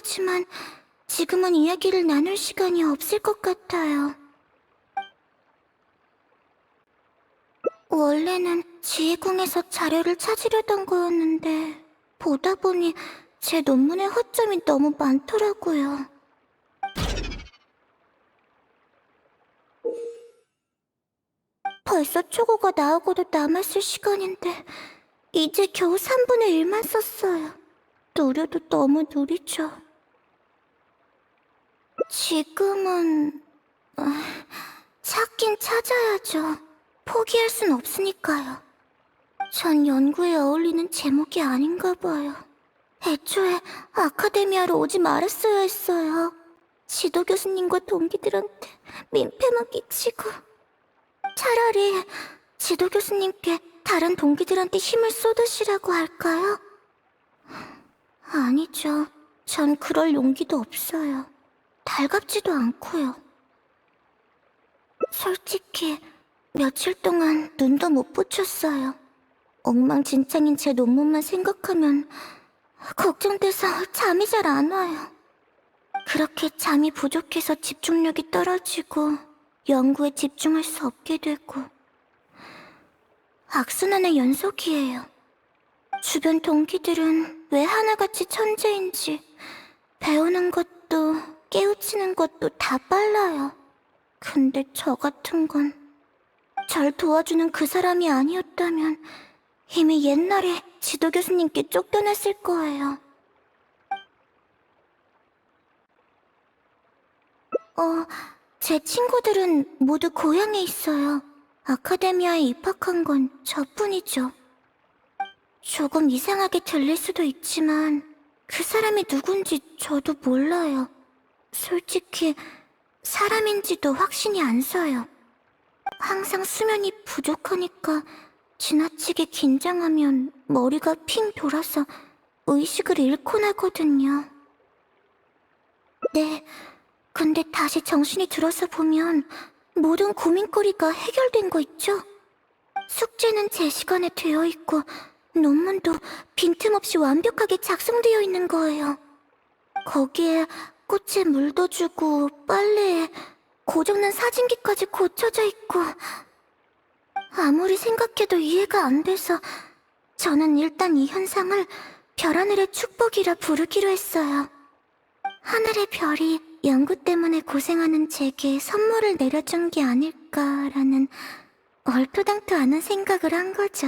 하지만 지금은 이야기를 나눌 시간이 없을 것 같아요. 원래는 지휘궁에서 자료를 찾으려던 거였는데 보다 보니 제 논문의 허점이 너무 많더라고요. 벌써 초고가 나오고도 남았을 시간인데 이제 겨우 3분의 1만 썼어요. 느려도 너무 느리죠. 지금은... 찾긴 찾아야죠. 포기할 순 없으니까요. 전 연구에 어울리는 제목이 아닌가 봐요. 애초에 아카데미아로 오지 말았어야 했어요. 지도 교수님과 동기들한테 민폐만 끼치고. 차라리 지도 교수님께 다른 동기들한테 힘을 쏟으시라고 할까요? 아니죠. 전 그럴 용기도 없어요. 달갑지도 않고요. 솔직히 며칠 동안 눈도 못 붙였어요. 엉망진창인 제 논문만 생각하면 걱정돼서 잠이 잘 안 와요. 그렇게 잠이 부족해서 집중력이 떨어지고 연구에 집중할 수 없게 되고 악순환의 연속이에요. 주변 동기들은 왜 하나같이 천재인지 배우는 것도 깨우치는 것도 다 빨라요. 근데 저 같은 건 절 도와주는 그 사람이 아니었다면 이미 옛날에 지도 교수님께 쫓겨났을 거예요. 제 친구들은 모두 고향에 있어요. 아카데미아에 입학한 건 저뿐이죠. 조금 이상하게 들릴 수도 있지만 그 사람이 누군지 저도 몰라요. 솔직히 사람인지도 확신이 안 서요. 항상 수면이 부족하니까 지나치게 긴장하면 머리가 핑 돌아서 의식을 잃곤 하거든요. 네, 근데 다시 정신이 들어서 보면 모든 고민거리가 해결된 거 있죠? 숙제는 제 시간에 되어 있고 논문도 빈틈없이 완벽하게 작성되어 있는 거예요. 거기에 꽃에 물도 주고 빨래에 고장난 사진기까지 고쳐져 있고 아무리 생각해도 이해가 안 돼서 저는 일단 이 현상을 별하늘의 축복이라 부르기로 했어요. 하늘의 별이 연구 때문에 고생하는 제게 선물을 내려준 게 아닐까라는 얼토당토 않은 생각을 한 거죠.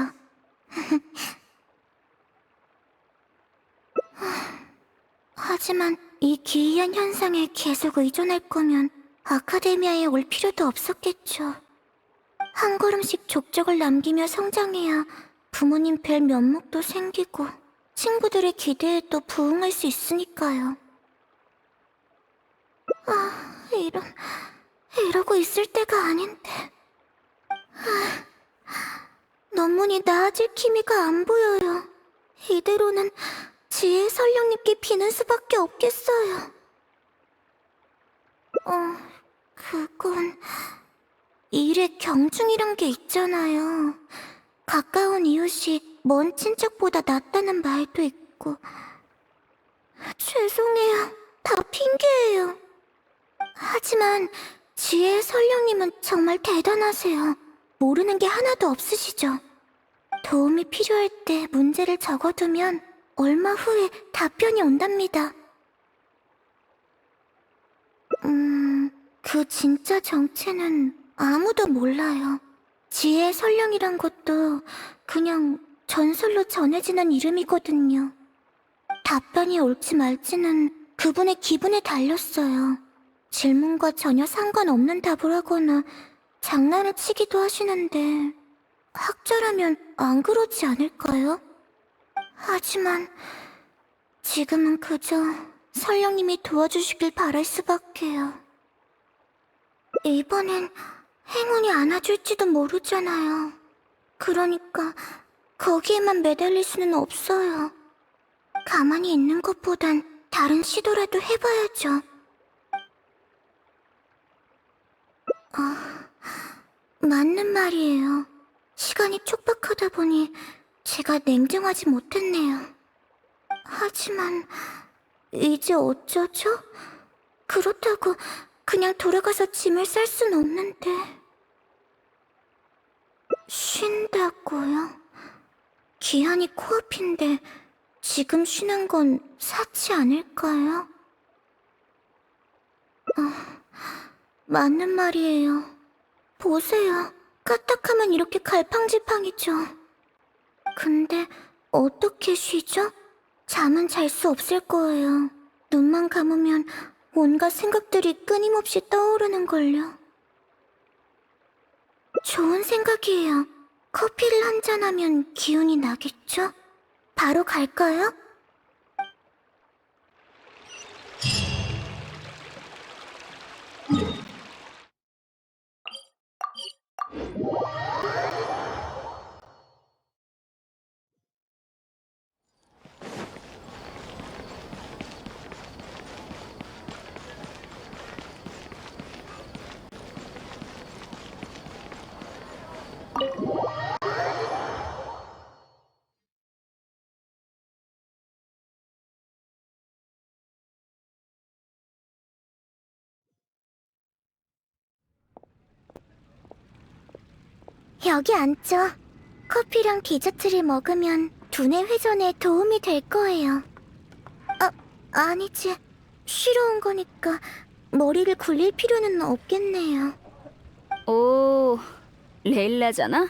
하지만 이 기이한 현상에 계속 의존할 거면 아카데미아에 올 필요도 없었겠죠. 한 걸음씩 족적을 남기며 성장해야 부모님 뵐 면목도 생기고 친구들의 기대에도 부응할 수 있으니까요. 이러고 있을 때가 아닌데. 논문이 나아질 기미가 안 보여요. 이대로는 지혜 설령님께 비는 수밖에 없겠어요. 그건... 일에 경중이란 게 있잖아요. 가까운 이웃이 먼 친척보다 낫다는 말도 있고. 죄송해요. 다 핑계예요. 하지만 지혜의 설령님은 정말 대단하세요. 모르는 게 하나도 없으시죠. 도움이 필요할 때 문제를 적어두면 얼마 후에 답변이 온답니다. 그 진짜 정체는 아무도 몰라요. 지혜의 설령이란 것도 그냥 전설로 전해지는 이름이거든요. 답변이 옳지 말지는 그분의 기분에 달렸어요. 질문과 전혀 상관없는 답을 하거나 장난을 치기도 하시는데 학자라면 안 그러지 않을까요? 하지만 지금은 그저 설령님이 도와주시길 바랄 수밖에요. 이번엔 행운이 안아줄지도 모르잖아요. 그러니까 거기에만 매달릴 수는 없어요. 가만히 있는 것보단 다른 시도라도 해봐야죠. 맞는 말이에요. 시간이 촉박하다 보니 제가 냉정하지 못했네요. 하지만 이제 어쩌죠? 그렇다고 그냥 돌아가서 짐을 쌀 순 없는데. 쉰다고요? 기한이 코앞인데 지금 쉬는 건 사치 않을까요? 맞는 말이에요. 보세요. 까딱하면 이렇게 갈팡질팡이죠. 근데 어떻게 쉬죠? 잠은 잘 수 없을 거예요. 눈만 감으면 온갖 생각들이 끊임없이 떠오르는걸요. 좋은 생각이에요. 커피를 한잔하면 기운이 나겠죠? 바로 갈까요? 여기 앉죠. 커피랑 디저트를 먹으면 두뇌 회전에 도움이 될 거예요. 아니지. 쉬러 온 거니까 머리를 굴릴 필요는 없겠네요. 오, 레일라잖아?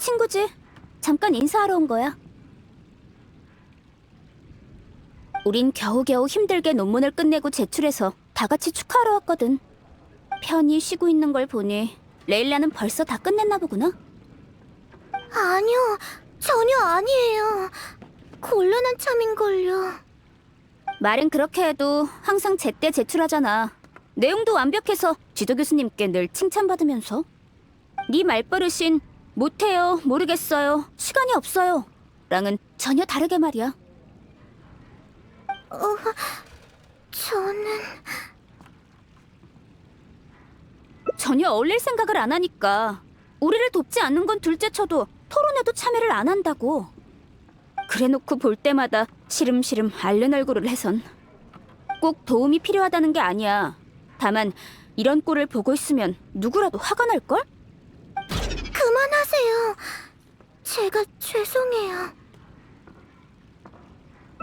친구지. 잠깐 인사하러 온 거야. 우린 겨우겨우 힘들게 논문을 끝내고 제출해서 다 같이 축하하러 왔거든. 편히 쉬고 있는 걸 보니 레일라는 벌써 다 끝냈나 보구나? 아니요, 전혀 아니에요. 곤란한 참인걸요. 말은 그렇게 해도 항상 제때 제출하잖아. 내용도 완벽해서 지도 교수님께 늘 칭찬받으면서. 네 말버릇인 못해요, 모르겠어요, 시간이 없어요 랑은 전혀 다르게 말이야. 저는... 전혀 어울릴 생각을 안 하니까. 우리를 돕지 않는 건 둘째쳐도 토론에도 참여를 안 한다고. 그래놓고 볼 때마다 시름시름 앓는 얼굴을 해선. 꼭 도움이 필요하다는 게 아니야. 다만 이런 꼴을 보고 있으면 누구라도 화가 날걸? 그만하세요. 제가 죄송해요.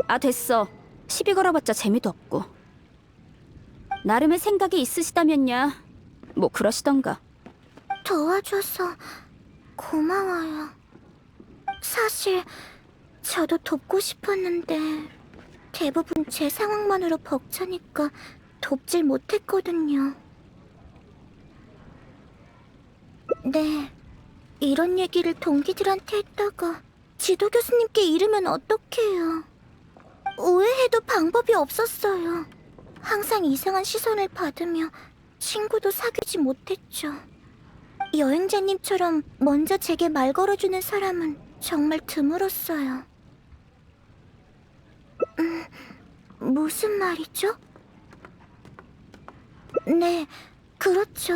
아, 됐어. 시비 걸어봤자 재미도 없고. 나름의 생각이 있으시다면야 뭐 그러시던가. 도와줘서 고마워요. 사실 저도 돕고 싶었는데 대부분 제 상황만으로 벅차니까 돕질 못했거든요. 네, 이런 얘기를 동기들한테 했다가 지도 교수님께 이르면 어떡해요. 오해해도 방법이 없었어요. 항상 이상한 시선을 받으며 친구도 사귀지 못했죠. 여행자님처럼 먼저 제게 말 걸어주는 사람은 정말 드물었어요. 무슨 말이죠? 네, 그렇죠.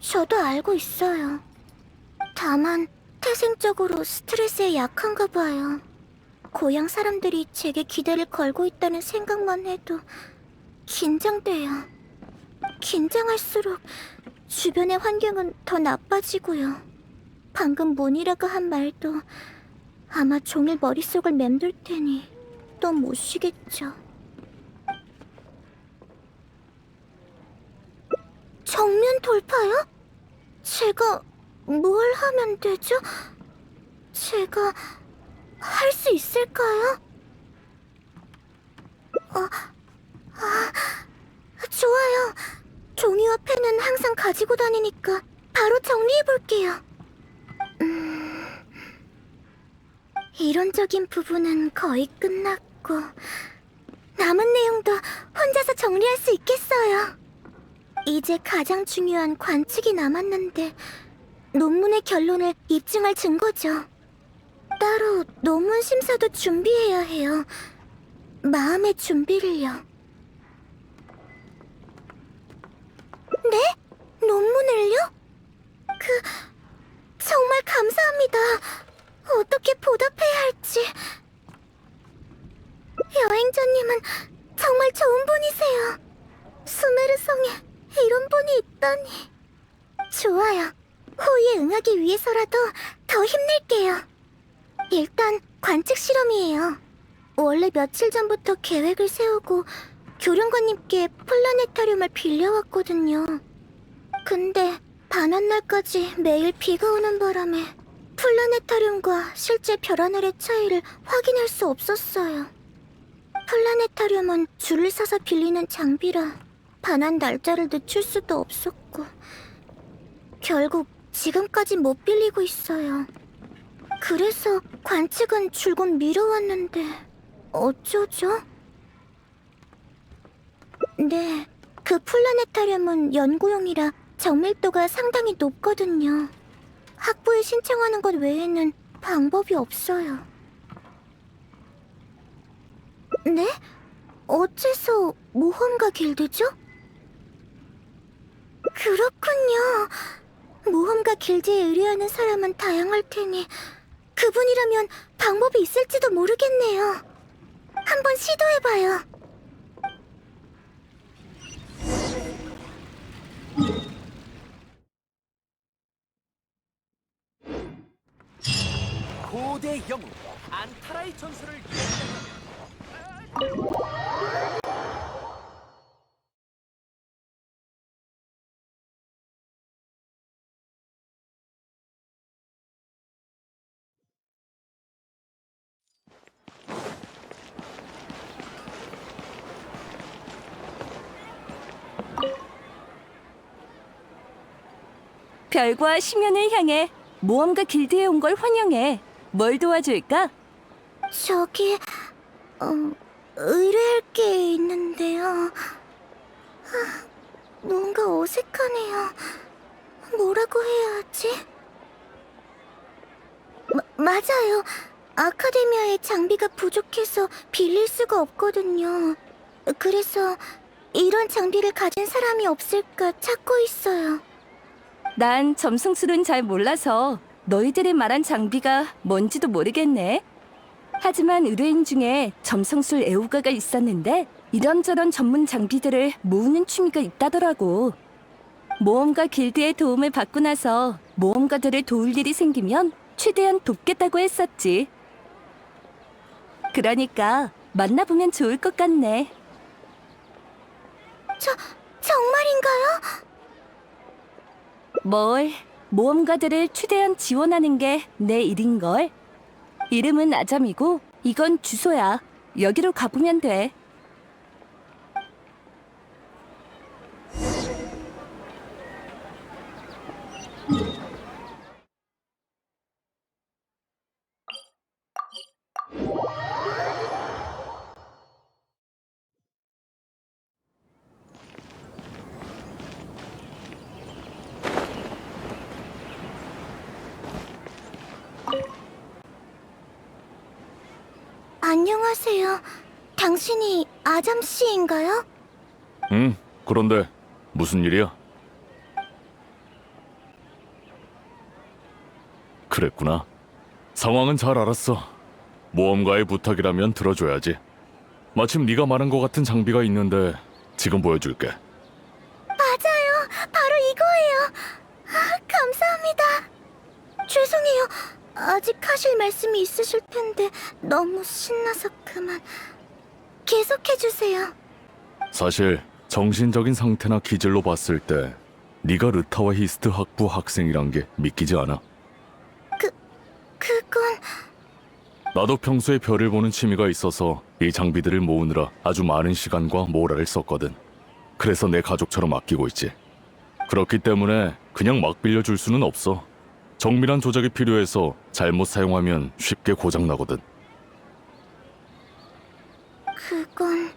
저도 알고 있어요. 다만 태생적으로 스트레스에 약한가 봐요. 고향 사람들이 제게 기대를 걸고 있다는 생각만 해도 긴장돼요. 긴장할수록 주변의 환경은 더 나빠지고요. 방금 문이라고 한 말도 아마 종일 머릿속을 맴돌 테니 또 못 쉬겠죠. 정면 돌파요? 제가 뭘 하면 되죠? 제가 할 수 있을까요? 좋아요. 종이와 펜은 항상 가지고 다니니까 바로 정리해볼게요. 이론적인 부분은 거의 끝났고 남은 내용도 혼자서 정리할 수 있겠어요. 이제 가장 중요한 관측이 남았는데 논문의 결론을 입증할 증거죠. 따로 논문 심사도 준비해야 해요. 마음의 준비를요. 네? 논문을요? 정말 감사합니다. 어떻게 보답해야 할지. 여행자님은 정말 좋은 분이세요. 수메르성에 이런 분이 있다니. 좋아요. 호의에 응하기 위해서라도 더 힘낼게요. 일단 관측 실험이에요. 원래 며칠 전부터 계획을 세우고 교련관님께 플라네타륨을 빌려왔거든요. 근데 반환날까지 매일 비가 오는 바람에 플라네타륨과 실제 별 하늘의 차이를 확인할 수 없었어요. 플라네타륨은 줄을 서서 빌리는 장비라 반환 날짜를 늦출 수도 없었고 결국 지금까지 못 빌리고 있어요. 그래서 관측은 줄곧 미뤄왔는데 어쩌죠? 네, 그 플라네타륨은 연구용이라 정밀도가 상당히 높거든요. 학부에 신청하는 것 외에는 방법이 없어요. 네? 어째서 모험가 길드죠? 그렇군요. 모험가 길드에 의뢰하는 사람은 다양할 테니 그분이라면 방법이 있을지도 모르겠네요. 한번 시도해봐요. 고대 영웅 안타라의 전설을 별과 심연을 향해 모험가 길드에 온 걸 환영해. 뭘 도와줄까? 저기, 의뢰할 게 있는데요. 뭔가 어색하네요. 뭐라고 해야 하지? 맞아요. 아카데미아의 장비가 부족해서 빌릴 수가 없거든요. 그래서 이런 장비를 가진 사람이 없을까 찾고 있어요. 난 점성술은 잘 몰라서 너희들이 말한 장비가 뭔지도 모르겠네. 하지만 의뢰인 중에 점성술 애호가가 있었는데 이런저런 전문 장비들을 모으는 취미가 있다더라고. 모험가 길드의 도움을 받고 나서 모험가들을 도울 일이 생기면 최대한 돕겠다고 했었지. 그러니까 만나보면 좋을 것 같네. 정말인가요? 뭘, 모험가들을 최대한 지원하는 게 내 일인걸. 이름은 아잠이고 이건 주소야. 여기로 가보면 돼. 안녕하세요. 당신이 아잠 씨인가요? 응, 그런데 무슨 일이야? 그랬구나. 상황은 잘 알았어. 모험가의 부탁이라면 들어줘야지. 마침 네가 말한 것 같은 장비가 있는데 지금 보여줄게. 맞아요. 바로 이거예요. 감사합니다. 죄송해요. 아직 하실 말씀이 있으실 텐데 너무 신나서 그만. 계속해주세요. 사실 정신적인 상태나 기질로 봤을 때 네가 르타와 히스트 학부 학생이란 게 믿기지 않아. 그건... 나도 평소에 별을 보는 취미가 있어서 이 장비들을 모으느라 아주 많은 시간과 모라를 썼거든. 그래서 내 가족처럼 아끼고 있지. 그렇기 때문에 그냥 막 빌려줄 수는 없어. 정밀한 조작이 필요해서 잘못 사용하면 쉽게 고장나거든. 그건...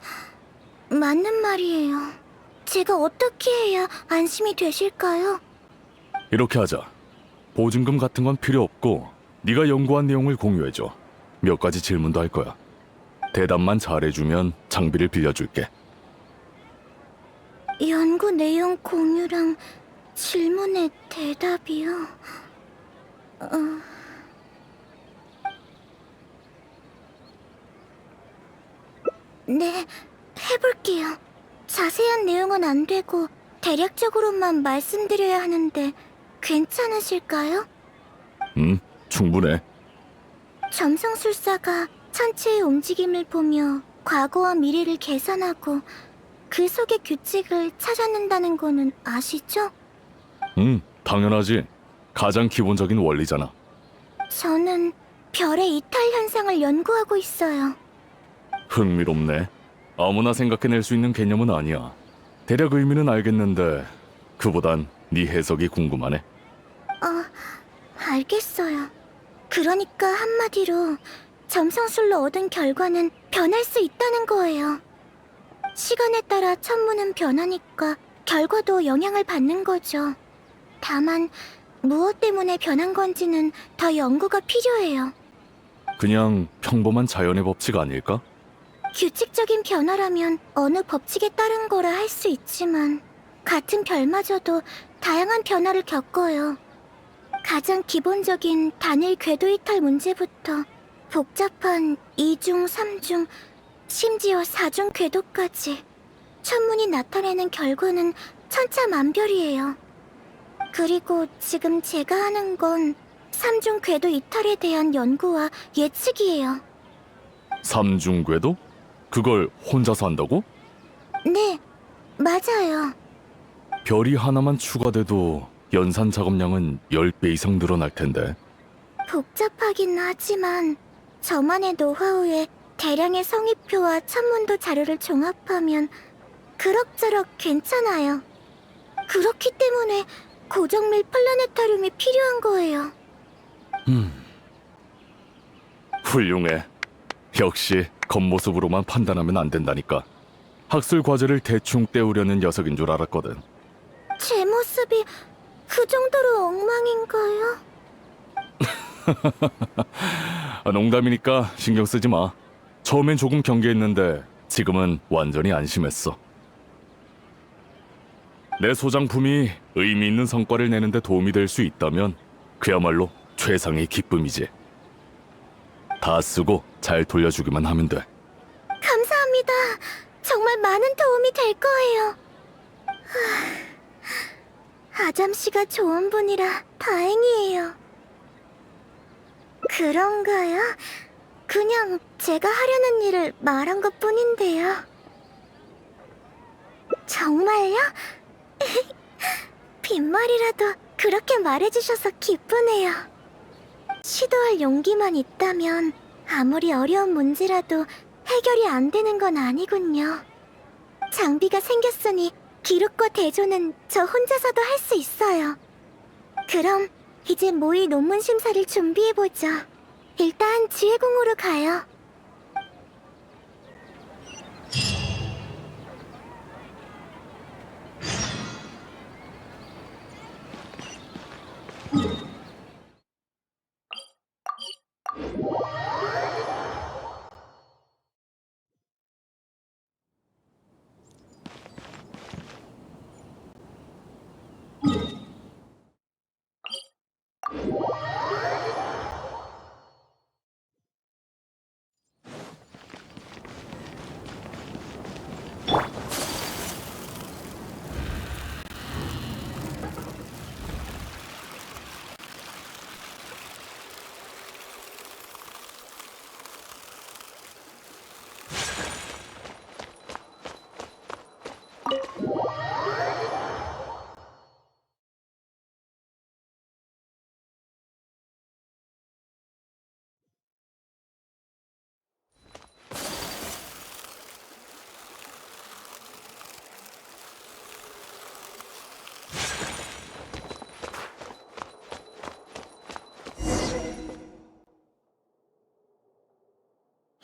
맞는 말이에요. 제가 어떻게 해야 안심이 되실까요? 이렇게 하자. 보증금 같은 건 필요 없고 네가 연구한 내용을 공유해줘. 몇 가지 질문도 할 거야. 대답만 잘해주면 장비를 빌려줄게. 연구 내용 공유랑 질문에 대답이요? 네, 해볼게요. 자세한 내용은 안 되고 대략적으로만 말씀드려야 하는데 괜찮으실까요? 충분해. 점성술사가 천체의 움직임을 보며 과거와 미래를 계산하고 그 속의 규칙을 찾아낸다는 거는 아시죠? 당연하지. 가장 기본적인 원리잖아. 저는 별의 이탈 현상을 연구하고 있어요. 흥미롭네. 아무나 생각해낼 수 있는 개념은 아니야. 대략 의미는 알겠는데 그보단 네 해석이 궁금하네. 알겠어요. 그러니까 한마디로 점성술로 얻은 결과는 변할 수 있다는 거예요. 시간에 따라 천문은 변하니까 결과도 영향을 받는 거죠. 다만 무엇 때문에 변한 건지는 더 연구가 필요해요. 그냥 평범한 자연의 법칙 아닐까? 규칙적인 변화라면 어느 법칙에 따른 거라 할 수 있지만 같은 별마저도 다양한 변화를 겪어요. 가장 기본적인 단일 궤도 이탈 문제부터 복잡한 2중, 3중, 심지어 4중 궤도까지 천문이 나타내는 결과는 천차만별이에요. 그리고 지금 제가 하는 건 3중 궤도 이탈에 대한 연구와 예측이에요. 삼중궤도? 그걸 혼자서 한다고? 네, 맞아요. 별이 하나만 추가돼도 연산 작업량은 10배 이상 늘어날 텐데. 복잡하긴 하지만 저만의 노하우에 대량의 성의표와 천문도 자료를 종합하면 그럭저럭 괜찮아요. 그렇기 때문에 고정밀 플라네타륨이 필요한 거예요. 훌륭해. 역시 겉모습으로만 판단하면 안 된다니까. 학술 과제를 대충 때우려는 녀석인 줄 알았거든. 제 모습이 그 정도로 엉망인가요? 농담이니까 신경 쓰지 마. 처음엔 조금 경계했는데 지금은 완전히 안심했어. 내 소장품이 의미 있는 성과를 내는데 도움이 될 수 있다면 그야말로 최상의 기쁨이지. 다 쓰고 잘 돌려주기만 하면 돼. 감사합니다. 정말 많은 도움이 될 거예요. 아잠 씨가 좋은 분이라 다행이에요. 그런가요? 그냥 제가 하려는 일을 말한 것 뿐인데요. 정말요? 빈말이라도 그렇게 말해주셔서 기쁘네요. 시도할 용기만 있다면 아무리 어려운 문제라도 해결이 안 되는 건 아니군요. 장비가 생겼으니 기록과 대조는 저 혼자서도 할 수 있어요. 그럼 이제 모의 논문 심사를 준비해보죠. 일단 지혜공으로 가요.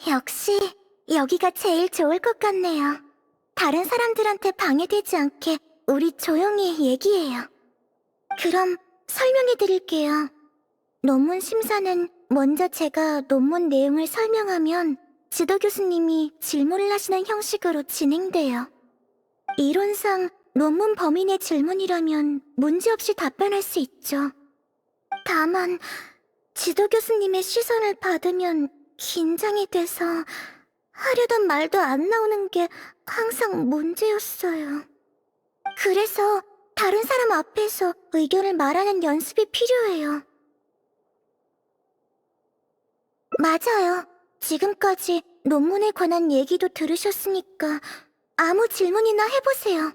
역시 여기가 제일 좋을 것 같네요. 다른 사람들한테 방해되지 않게 우리 조용히 얘기해요. 그럼 설명해 드릴게요. 논문 심사는 먼저 제가 논문 내용을 설명하면 지도 교수님이 질문을 하시는 형식으로 진행돼요. 이론상 논문 범위 내 질문이라면 문제없이 답변할 수 있죠. 다만 지도 교수님의 시선을 받으면 긴장이 돼서 하려던 말도 안 나오는 게 항상 문제였어요. 그래서 다른 사람 앞에서 의견을 말하는 연습이 필요해요. 맞아요. 지금까지 논문에 관한 얘기도 들으셨으니까 아무 질문이나 해보세요.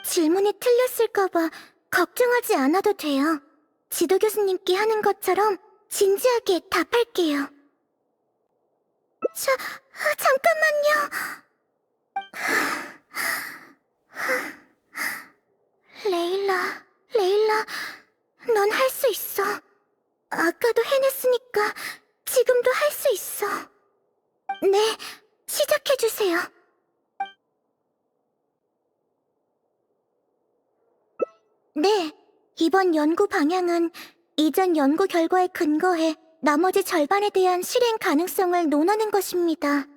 질문이 틀렸을까봐 걱정하지 않아도 돼요. 지도 교수님께 하는 것처럼 진지하게 답할게요. 잠깐만요. 레일라, 넌 할 수 있어. 아까도 해냈으니까 지금도 할 수 있어. 네, 시작해주세요. 네, 이번 연구 방향은 이전 연구 결과에 근거해 나머지 절반에 대한 실행 가능성을 논하는 것입니다.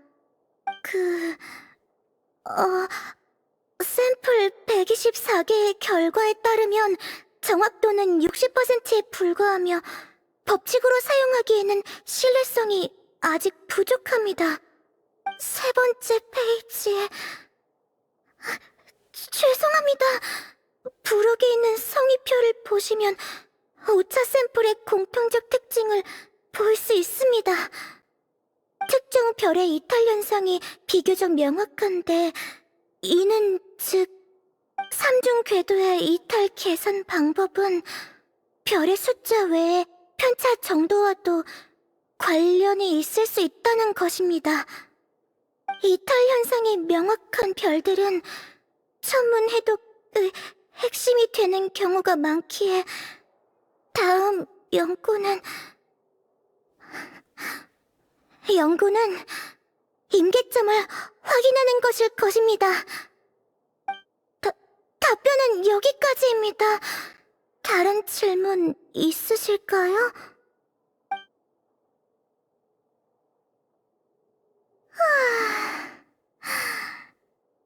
샘플 124개의 결과에 따르면 정확도는 60%에 불과하며 법칙으로 사용하기에는 신뢰성이 아직 부족합니다. 세 번째 페이지에... 죄송합니다. 부록에 있는 성의표를 보시면 5차 샘플의 공통적 특징을 볼 수 있습니다. 특정 별의 이탈 현상이 비교적 명확한데 이는 즉 3중 궤도의 이탈 계산 방법은 별의 숫자 외에 편차 정도와도 관련이 있을 수 있다는 것입니다. 이탈 현상이 명확한 별들은 천문 해독의 핵심이 되는 경우가 많기에 다음 연구는 임계점을 확인하는 것일 것입니다. 답변은 여기까지입니다. 다른 질문 있으실까요?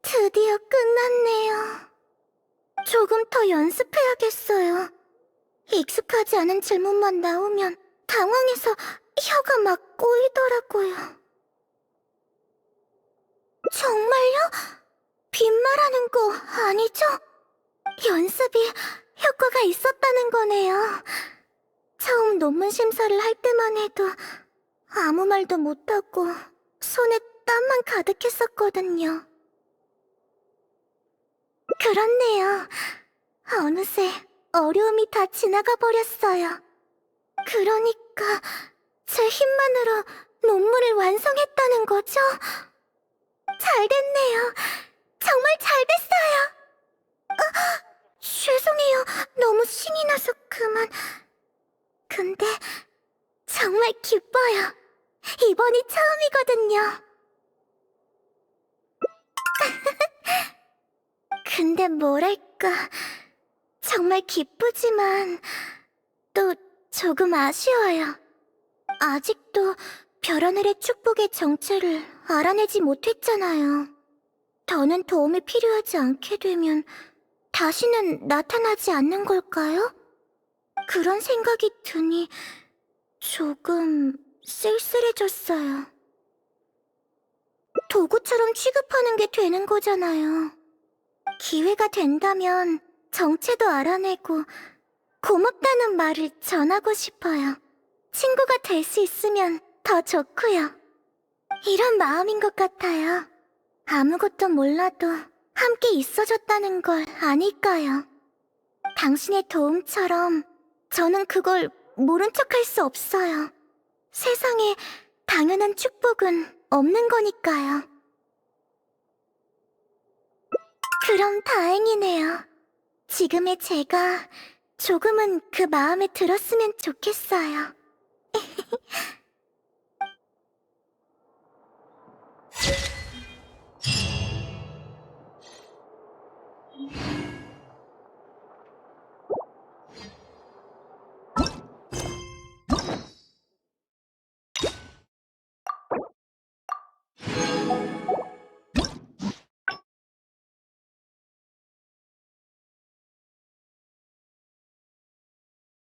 드디어 끝났네요. 조금 더 연습해야겠어요. 익숙하지 않은 질문만 나오면 당황해서 혀가 막 꼬이더라고요. 정말요? 빈말하는 거 아니죠? 연습이 효과가 있었다는 거네요. 처음 논문 심사를 할 때만 해도 아무 말도 못하고 손에 땀만 가득했었거든요. 그렇네요. 어느새 어려움이 다 지나가 버렸어요. 그러니까 제 힘만으로 논문을 완성했다는 거죠? 잘 됐네요. 정말 잘 됐어요. 죄송해요. 너무 신이 나서 그만. 근데 정말 기뻐요. 이번이 처음이거든요. 근데 뭐랄까, 정말 기쁘지만 또 조금 아쉬워요. 아직도 별하늘의 축복의 정체를 알아내지 못했잖아요. 더는 도움이 필요하지 않게 되면 다시는 나타나지 않는 걸까요? 그런 생각이 드니 조금 쓸쓸해졌어요. 도구처럼 취급하는 게 되는 거잖아요. 기회가 된다면 정체도 알아내고 고맙다는 말을 전하고 싶어요. 친구가 될 수 있으면 더 좋고요. 이런 마음인 것 같아요. 아무것도 몰라도 함께 있어줬다는 걸 아닐까요? 당신의 도움처럼 저는 그걸 모른 척할 수 없어요. 세상에 당연한 축복은 없는 거니까요. 그럼 다행이네요. 지금의 제가 조금은 그 마음에 들었으면 좋겠어요.